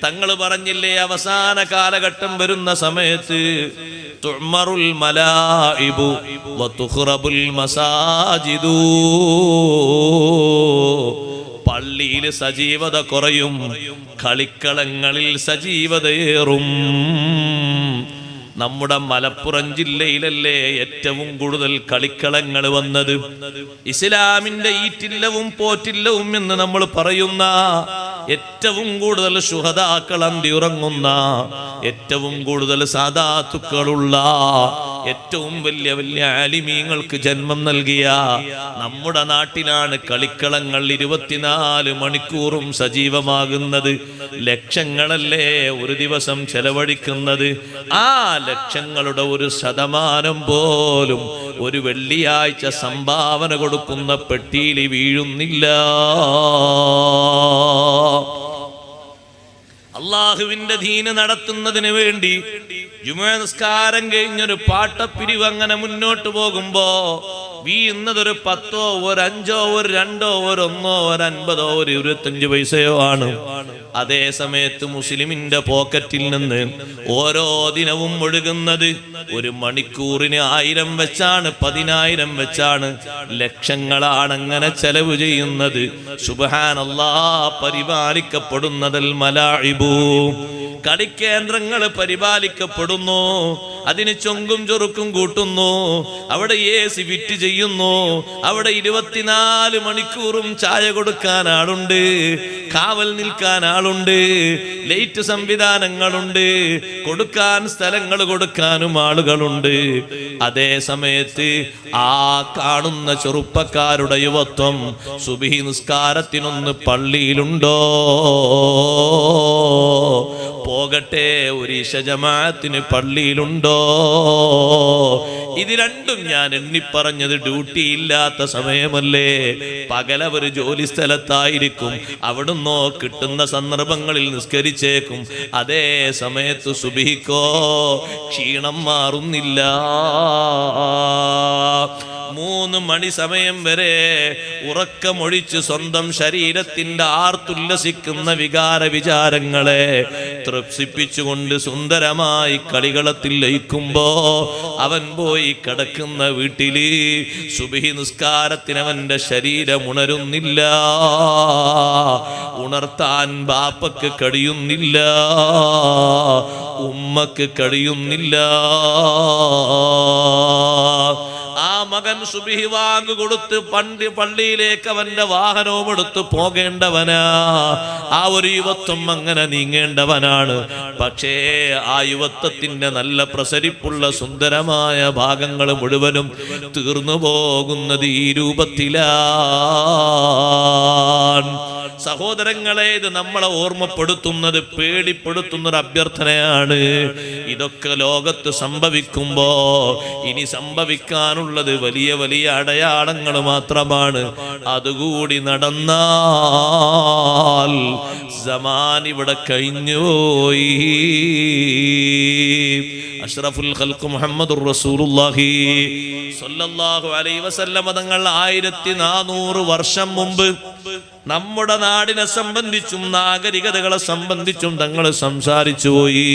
തങ്ങൾ പറഞ്ഞില്ലേ, അവസാന കാലഘട്ടം വരുന്ന സമയത്ത് തുഅ്മറുൽ മലാഇബു വതുഖറബുൽ മസാജിദു, പള്ളിയിൽ സജീവത കുറയും, കളിക്കളങ്ങളിൽ സജീവതയേറും. നമ്മുടെ മലപ്പുറം ജില്ലയിലല്ലേ ഏറ്റവും കൂടുതൽ കളിക്കളങ്ങൾ വന്നത്? ഇസ്ലാമിന്റെ ഈറ്റില്ലവും പോറ്റില്ലവും എന്ന് നമ്മൾ പറയുന്ന, ഏറ്റവും കൂടുതൽ ശുഹദാക്കൾ അന്തിയുറങ്ങുന്ന, ഏറ്റവും കൂടുതൽ സാദാത്തുക്കളുള്ള, ഏറ്റവും വലിയ വലിയ ആലിമീങ്ങൾക്ക് ജന്മം നൽകിയ നമ്മുടെ നാട്ടിലാണ് കളിക്കളങ്ങൾ 24 മണിക്കൂറും സജീവമാകുന്നത്. ലക്ഷങ്ങളല്ലേ ഒരു ദിവസം ചെലവഴിക്കുന്നത്. ആ ലക്ഷങ്ങളുടെ 1% പോലും ഒരു വെള്ളിയാഴ്ച സംഭാവന കൊടുക്കുന്ന പെട്ടിയിൽ വീഴുന്നില്ല. അള്ളാഹുവിന്റെ ദീന് നടത്തുന്നതിന് വേണ്ടി ജുമുഅ നിസ്കാരം കഴിഞ്ഞൊരു പാട്ടപ്പിരിവ് അങ്ങനെ മുന്നോട്ട് പോകുമ്പോ വീഴുന്നതൊരു 10, ഒരു 5, ഒരു 2, ഒരു 1, ഒരു 50, ഒരു 25 പൈസയോ ആണ്. അതേ സമയത്ത് മുസ്ലിമിന്റെ പോക്കറ്റിൽ നിന്ന് ഓരോ ദിനവും ഒഴുകുന്നത് ഒരു മണിക്കൂറിന് 1000 വെച്ചാണ്, 10000 വെച്ചാണ്. ലക്ഷങ്ങളാണ് അങ്ങനെ ചെലവ് ചെയ്യുന്നത്. സുബ്ഹാനല്ലാഹ്. പരിപാലിക്കപ്പെടുന്നതൽ മലാഇബു, കളിക്കേന്ദ്രങ്ങൾ പരിപാലിക്കപ്പെടുന്നു. അതിന് ചൊങ്കും ചൊറുക്കും കൂട്ടുന്നു. അവിടെ AC ഫിറ്റ് ചെയ്യുന്നു. അവിടെ 24 മണിക്കൂറും ചായ കൊടുക്കാൻ ആളുണ്ട്, കാവൽ നിൽക്കാൻ ആളുണ്ട്, ലൈറ്റ് സംവിധാനങ്ങളുണ്ട്, കൊടുക്കാൻ സ്ഥലങ്ങൾ കൊടുക്കാനും ആളുകളുണ്ട്. അതേ സമയത്ത് ആ കാണുന്ന ചെറുപ്പക്കാരുടെ യുവത്വം സുബ്ഹി നിസ്കാരത്തിനൊന്ന് പള്ളിയിലുണ്ടോ? പോകട്ടെ, ഒരു ഇശ ജമാഅത്തിന് പള്ളിയിലുണ്ടോ? ഇത് രണ്ടും ഞാൻ എണ്ണിപ്പറഞ്ഞത് ഡ്യൂട്ടി ഇല്ലാത്ത സമയമല്ലേ. പകലവർ ജോലി സ്ഥലത്തായിരിക്കും, അവിടുന്നോ കിട്ടുന്ന സന്ദർഭങ്ങളിൽ നിസ്കരിച്ചേക്കും. അതേ സമയത്ത് സുബ്ഹിക്കോ ക്ഷീണം മാറുന്നില്ല. 3 മണി സമയം വരെ ഉറക്കമൊഴിച്ച് സ്വന്തം ശരീരത്തിന്റെ ആർത്തുല്ലസിക്കുന്ന വികാര വിചാരങ്ങളെ തൃപ്തിപ്പിച്ചുകൊണ്ട് സുന്ദരമായി കളികളത്തിൽ ലയിക്കുമ്പോ അവൻ പോയി കിടക്കുന്ന വീട്ടില് സുബ്ഹി നിസ്കാരത്തിന് അവന്റെ ശരീരം ഉണരുന്നില്ല. ഉണർത്താൻ ബാപ്പക്ക് കഴിയുന്നില്ല, ഉമ്മക്ക് കഴിയുന്നില്ല. ആ മകൻ സുബ്ഹി വാങ്ക് കൊടുത്ത് പള്ളിയിലേക്ക് അവന്റെ വാഹനവും എടുത്ത് പോകേണ്ടവനാ. ആ ഒരു യുവത്വം അങ്ങനെ നീങ്ങേണ്ടവനാണ്. പക്ഷേ ആ യുവത്വത്തിന്റെ നല്ല പ്രസരിപ്പുള്ള സുന്ദരമായ ഭാഗങ്ങൾ മുഴുവനും തീർന്നു പോകുന്നത് ഈ രൂപത്തിലാണ്. സഹോദരങ്ങളെ, ഇത് നമ്മളെ ഓർമ്മപ്പെടുത്തുന്നത്, പേടിപ്പെടുത്തുന്നൊരു അഭ്യർത്ഥനയാണ്. ഇതൊക്കെ ലോകത്ത് സംഭവിക്കുമ്പോ ഇനി സംഭവിക്കാനുള്ളത് വലിയ വലിയ അടയാളങ്ങൾ മാത്രമാണ്. അതുകൂടി നടന്നാൽ സമാൻ ഇവിടെ കഴിഞ്ഞുപോയി. അഷ്റഫുൽ ഖൽഖ് മുഹമ്മദുർ റസൂലുള്ളാഹി സ്വല്ലല്ലാഹു അലൈഹി വസല്ലം തങ്ങൾ 1400 വർഷം മുമ്പ് നമ്മുടെ നാടിനെ സംബന്ധിച്ചും നാഗരികതകളെ സംബന്ധിച്ചും തങ്ങൾ സംസാരിച്ചു പോയി.